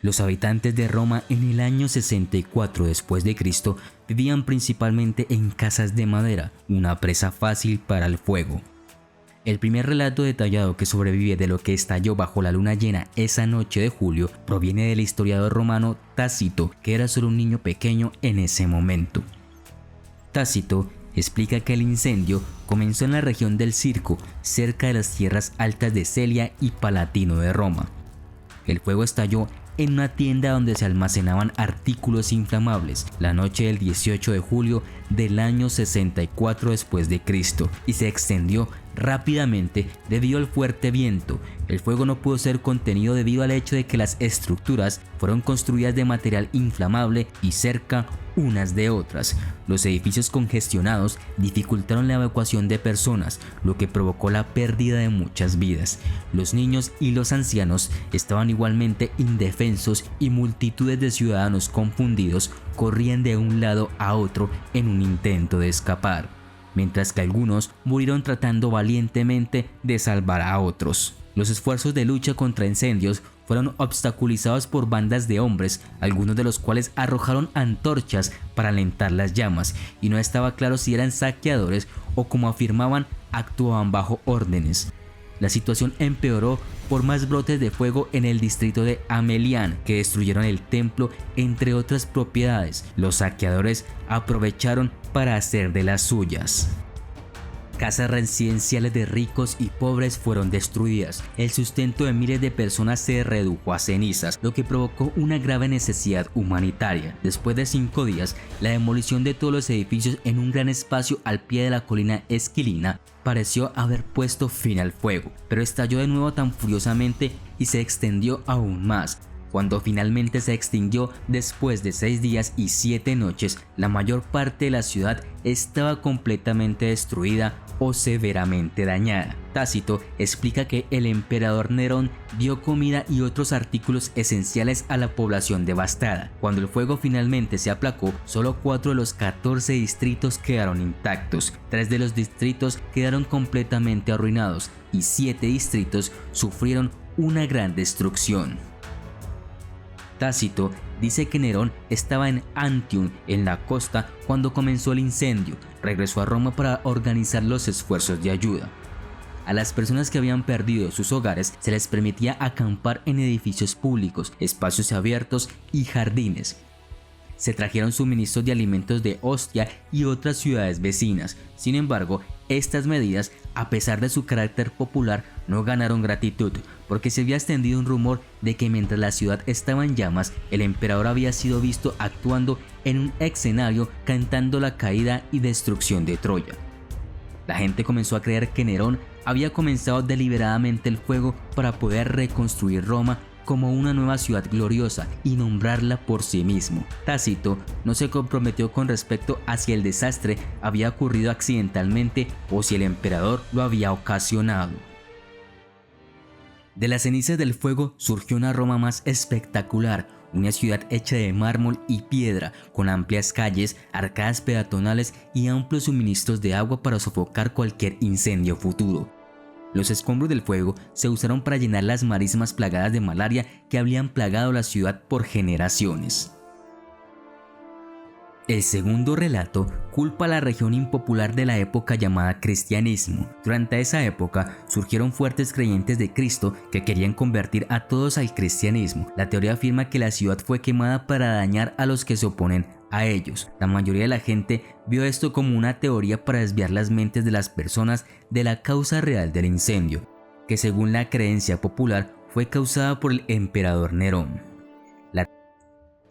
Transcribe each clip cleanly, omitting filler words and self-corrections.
Los habitantes de Roma en el año 64 después de Cristo vivían principalmente en casas de madera, una presa fácil para el fuego. El primer relato detallado que sobrevive de lo que estalló bajo la luna llena esa noche de julio proviene del historiador romano Tácito, que era solo un niño pequeño en ese momento. Tácito explica que el incendio comenzó en la región del Circo, cerca de las tierras altas de Celia y Palatino de Roma. El fuego estalló en una tienda donde se almacenaban artículos inflamables la noche del 18 de julio del año 64 después de Cristo y se extendió rápidamente debido al fuerte viento. El fuego no pudo ser contenido debido al hecho de que las estructuras fueron construidas de material inflamable y cerca unas de otras. Los edificios congestionados dificultaron la evacuación de personas, lo que provocó la pérdida de muchas vidas. Los niños y los ancianos estaban igualmente indefensos y multitudes de ciudadanos confundidos corrían de un lado a otro en un intento de escapar, mientras que algunos murieron tratando valientemente de salvar a otros. Los esfuerzos de lucha contra incendios fueron obstaculizados por bandas de hombres, algunos de los cuales arrojaron antorchas para alentar las llamas, y no estaba claro si eran saqueadores o, como afirmaban, actuaban bajo órdenes. La situación empeoró por más brotes de fuego en el distrito de Amelián, que destruyeron el templo, entre otras propiedades. Los saqueadores aprovecharon para hacer de las suyas. Casas residenciales de ricos y pobres fueron destruidas. El sustento de miles de personas se redujo a cenizas, lo que provocó una grave necesidad humanitaria. Después de 5 días, la demolición de todos los edificios en un gran espacio al pie de la colina Esquilina pareció haber puesto fin al fuego, pero estalló de nuevo tan furiosamente y se extendió aún más. Cuando finalmente se extinguió después de 6 días y 7 noches, la mayor parte de la ciudad estaba completamente destruida o severamente dañada. Tácito explica que el emperador Nerón dio comida y otros artículos esenciales a la población devastada. Cuando el fuego finalmente se aplacó, solo 4 de los 14 distritos quedaron intactos. 3 de los distritos quedaron completamente arruinados y 7 distritos sufrieron una gran destrucción. Tácito dice que Nerón estaba en Antium, en la costa, cuando comenzó el incendio. Regresó a Roma para organizar los esfuerzos de ayuda. A las personas que habían perdido sus hogares se les permitía acampar en edificios públicos, espacios abiertos y jardines. Se trajeron suministros de alimentos de Ostia y otras ciudades vecinas. Sin embargo, estas medidas, a pesar de su carácter popular, no ganaron gratitud, porque se había extendido un rumor de que mientras la ciudad estaba en llamas, el emperador había sido visto actuando en un escenario cantando la caída y destrucción de Troya. La gente comenzó a creer que Nerón había comenzado deliberadamente el fuego para poder reconstruir Roma como una nueva ciudad gloriosa y nombrarla por sí mismo. Tácito no se comprometió con respecto a si el desastre había ocurrido accidentalmente o si el emperador lo había ocasionado. De las cenizas del fuego surgió una Roma más espectacular, una ciudad hecha de mármol y piedra, con amplias calles, arcadas peatonales y amplios suministros de agua para sofocar cualquier incendio futuro. Los escombros del fuego se usaron para llenar las marismas plagadas de malaria que habían plagado la ciudad por generaciones. El segundo relato culpa a la región impopular de la época llamada cristianismo. Durante esa época surgieron fuertes creyentes de Cristo que querían convertir a todos al cristianismo. La teoría afirma que la ciudad fue quemada para dañar a los que se oponen a ellos. La mayoría de la gente vio esto como una teoría para desviar las mentes de las personas de la causa real del incendio, que según la creencia popular fue causada por el emperador Nerón.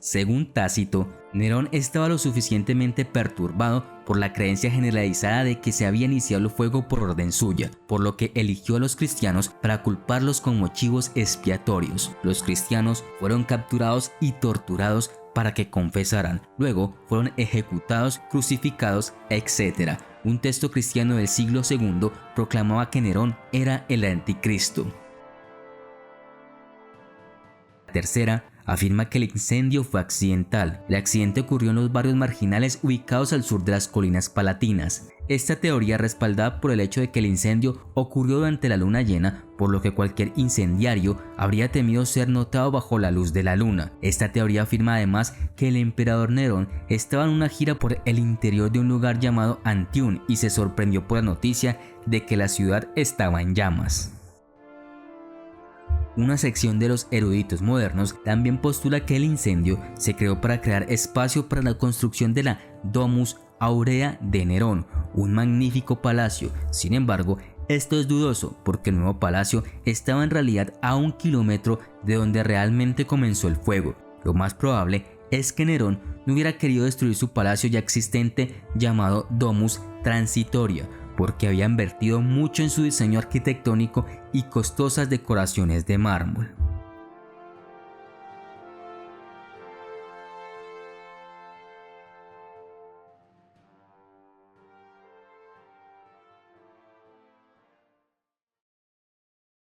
Según Tácito, Nerón estaba lo suficientemente perturbado por la creencia generalizada de que se había iniciado el fuego por orden suya, por lo que eligió a los cristianos para culparlos como chivos expiatorios. Los cristianos fueron capturados y torturados para que confesaran, luego fueron ejecutados, crucificados, etc. Un texto cristiano del siglo II proclamaba que Nerón era el anticristo. La tercera afirma que el incendio fue accidental. El accidente ocurrió en los barrios marginales ubicados al sur de las colinas palatinas. Esta teoría respaldada por el hecho de que el incendio ocurrió durante la luna llena, por lo que cualquier incendiario habría temido ser notado bajo la luz de la luna. Esta teoría afirma además que el emperador Nerón estaba en una gira por el interior de un lugar llamado Antium y se sorprendió por la noticia de que la ciudad estaba en llamas. Una sección de los eruditos modernos también postula que el incendio se creó para crear espacio para la construcción de la Domus Aurea de Nerón, un magnífico palacio. Sin embargo, esto es dudoso porque el nuevo palacio estaba en realidad a 1 kilómetro de donde realmente comenzó el fuego. Lo más probable es que Nerón no hubiera querido destruir su palacio ya existente llamado Domus Transitoria, porque había invertido mucho en su diseño arquitectónico y costosas decoraciones de mármol.